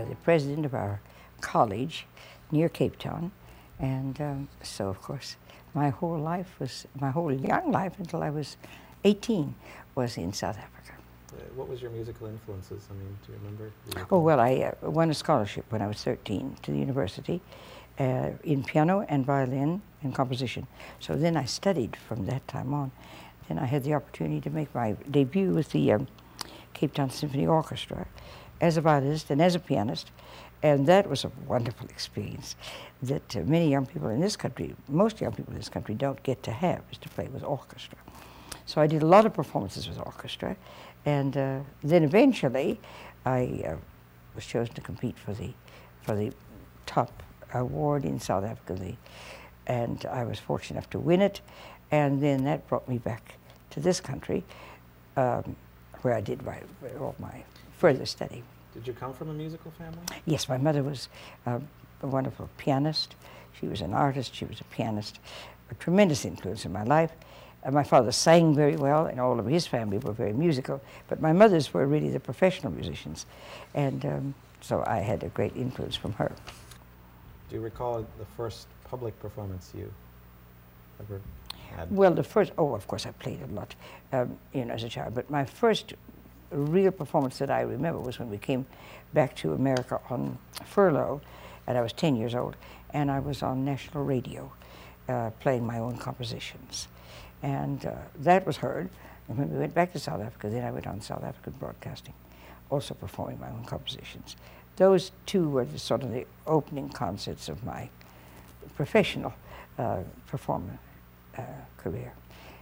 the president of our college near Cape Town. And so, of course, my whole young life until I was 18 was in South Africa. What was your musical influences? I mean, do you remember? Oh, well, I won a scholarship when I was 13 to the university in piano and violin and composition. So then I studied from that time on. Then I had the opportunity to make my debut with the Cape Town Symphony Orchestra as a violinist and as a pianist. And that was a wonderful experience that many young people in this country, most young people in this country, don't get to have, is to play with orchestra. So I did a lot of performances with orchestra. And then eventually I was chosen to compete for the top award in South Africa, and I was fortunate enough to win it. And then that brought me back to this country, where I did all my further study. Did you come from a musical family? Yes, my mother was a wonderful pianist. She was an artist, she was a pianist, a tremendous influence in my life. My father sang very well, and all of his family were very musical, but my mothers were really the professional musicians, and so I had a great influence from her. Do you recall the first public performance you ever had? Well, of course I played a lot, as a child, but my first real performance that I remember was when we came back to America on furlough, and I was 10 years old, and I was on national radio playing my own compositions. And that was heard. And when we went back to South Africa, then I went on South African broadcasting, also performing my own compositions. Those two were sort of the opening concerts of my professional performer career.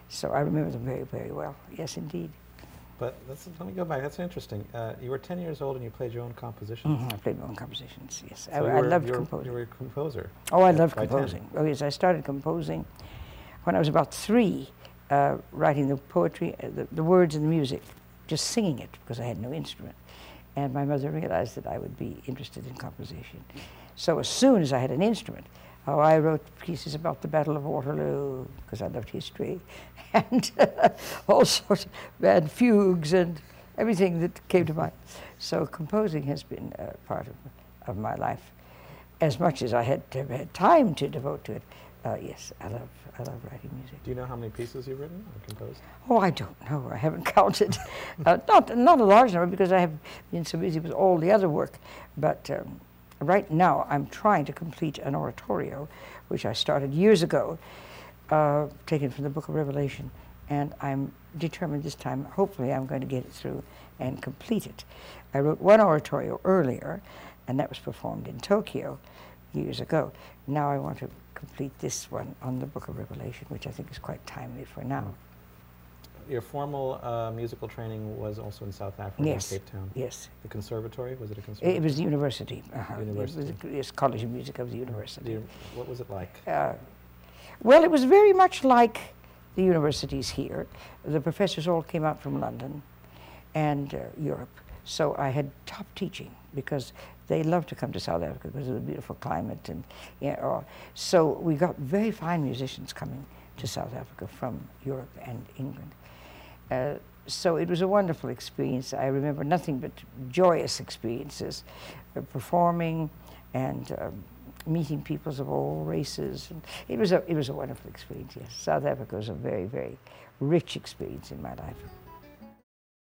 So I remember them very, very well. Yes, indeed. But let me go back. That's interesting. You were 10 years old and you played your own compositions. Mm-hmm. I played my own compositions, yes. So I loved composing. You were a composer. Oh, I loved composing. 10. Oh, yes, I started composing when I was about 3, writing the poetry, the words and the music, just singing it because I had no instrument. And my mother realized that I would be interested in composition. So as soon as I had an instrument, I wrote pieces about the Battle of Waterloo, because I loved history, and all sorts of fugues and everything that came to mind. So composing has been a part of my life. As much as I had time to devote to it, yes, I love writing music. Do you know how many pieces you've written or composed? Oh, I don't know. I haven't counted. Not a large number, because I have been so busy with all the other work. But right now, I'm trying to complete an oratorio, which I started years ago, taken from the Book of Revelation. And I'm determined this time, hopefully, I'm going to get it through and complete it. I wrote one oratorio earlier, and that was performed in Tokyo years ago. Now I want to complete this one on the Book of Revelation, which I think is quite timely for now. Your formal musical training was also in South Africa, yes. in Cape Town? Yes. The conservatory? Was it a conservatory? It was the university. University. It was the College of Music of the university. What was it like? Well, it was very much like the universities here. The professors all came out from London and Europe. So I had top teaching, because they loved to come to South Africa because of the beautiful climate. And so we got very fine musicians coming to South Africa from Europe and England. So it was a wonderful experience. I remember nothing but joyous experiences, performing and meeting peoples of all races. And it was a wonderful experience, yes. South Africa was a very, very rich experience in my life.